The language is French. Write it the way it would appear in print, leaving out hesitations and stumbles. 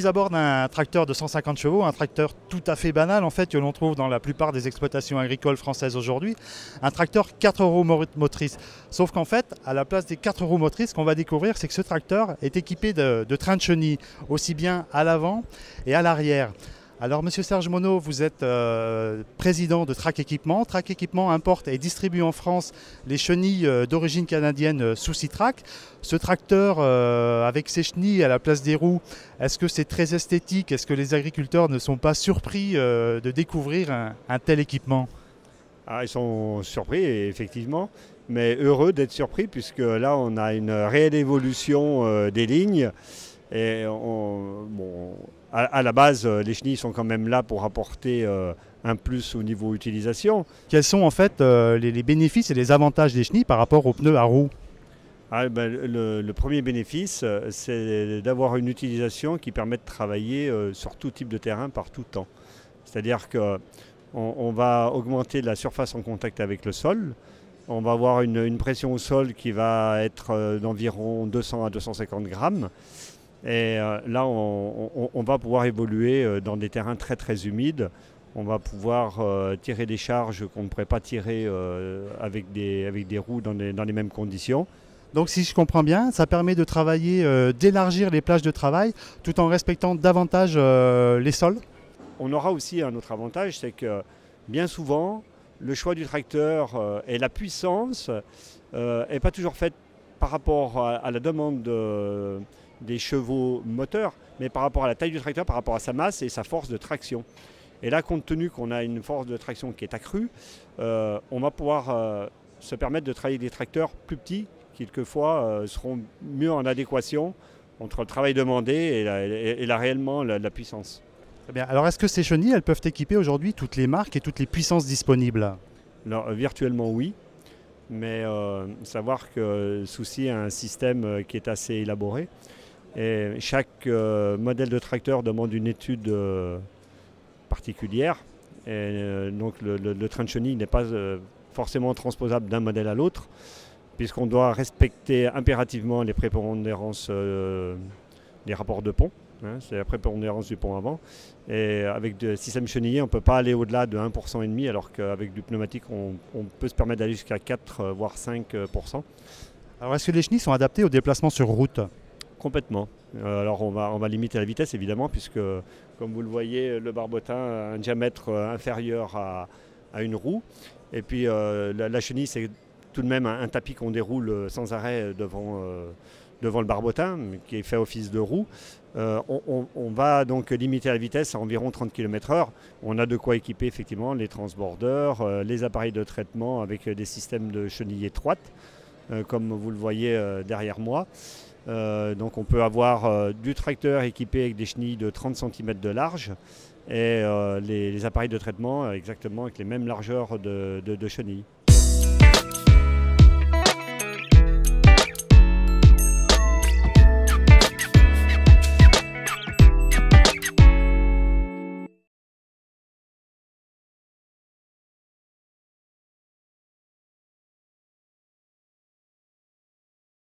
suis à bord d'un tracteur de 150 chevaux, un tracteur tout à fait banal en fait que l'on trouve dans la plupart des exploitations agricoles françaises aujourd'hui. Un tracteur 4 roues motrices. Sauf qu'en fait, à la place des 4 roues motrices, ce qu'on va découvrir, c'est que ce tracteur est équipé de trains de chenilles, aussi bien à l'avant et à l'arrière. Alors, Monsieur Serge Monod, vous êtes président de Track Équipement. Track Équipement importe et distribue en France les chenilles d'origine canadienne Soucy Track. Ce tracteur, avec ses chenilles à la place des roues, est-ce que c'est très esthétique? Est-ce que les agriculteurs ne sont pas surpris de découvrir un tel équipement? Ils sont surpris, effectivement, mais heureux d'être surpris, puisque là, on a une réelle évolution des lignes. Et à la base, les chenilles sont quand même là pour apporter un plus au niveau utilisation. Quels sont en fait les bénéfices et les avantages des chenilles par rapport aux pneus à roues? Le premier bénéfice, c'est d'avoir une utilisation qui permet de travailler sur tout type de terrain par tout temps. C'est-à-dire qu'on va augmenter la surface en contact avec le sol. On va avoir une pression au sol qui va être d'environ 200 à 250 grammes. Et là, on va pouvoir évoluer dans des terrains très très humides. On va pouvoir tirer des charges qu'on ne pourrait pas tirer avec des roues dans les mêmes conditions. Donc si je comprends bien, ça permet de travailler, d'élargir les plages de travail tout en respectant davantage les sols? On aura aussi un autre avantage, c'est que bien souvent, le choix du tracteur et la puissance n'est pas toujours faite par rapport à la demande des chevaux moteurs, mais par rapport à la taille du tracteur, par rapport à sa masse et sa force de traction. Et là, compte tenu qu'on a une force de traction qui est accrue, on va pouvoir se permettre de travailler des tracteurs plus petits, qui quelquefois seront mieux en adéquation entre le travail demandé et réellement la puissance. Très bien. Alors est-ce que ces chenilles, elles peuvent équiper aujourd'hui toutes les marques et toutes les puissances disponibles? Alors, virtuellement oui, mais savoir que Soucy a un système qui est assez élaboré. Et chaque modèle de tracteur demande une étude particulière. Et donc le train de chenille n'est pas forcément transposable d'un modèle à l'autre, puisqu'on doit respecter impérativement les prépondérances des rapports de pont. C'est la prépondérance du pont avant. Et avec des systèmes chenillés, on ne peut pas aller au-delà de 1,5 %, alors qu'avec du pneumatique, on peut se permettre d'aller jusqu'à 4 voire 5%. Alors est-ce que les chenilles sont adaptées au déplacement sur route? Complètement. Alors on va limiter la vitesse évidemment, puisque comme vous le voyez, le barbotin a un diamètre inférieur à une roue. Et puis la chenille, c'est tout de même un tapis qu'on déroule sans arrêt devant le barbotin, qui est fait office de roue. On va donc limiter la vitesse à environ 30 km/h. On a de quoi équiper effectivement les transbordeurs, les appareils de traitement avec des systèmes de chenilles étroites, comme vous le voyez derrière moi. Donc on peut avoir du tracteur équipé avec des chenilles de 30 cm de large et les appareils de traitement exactement avec les mêmes largeurs de chenilles.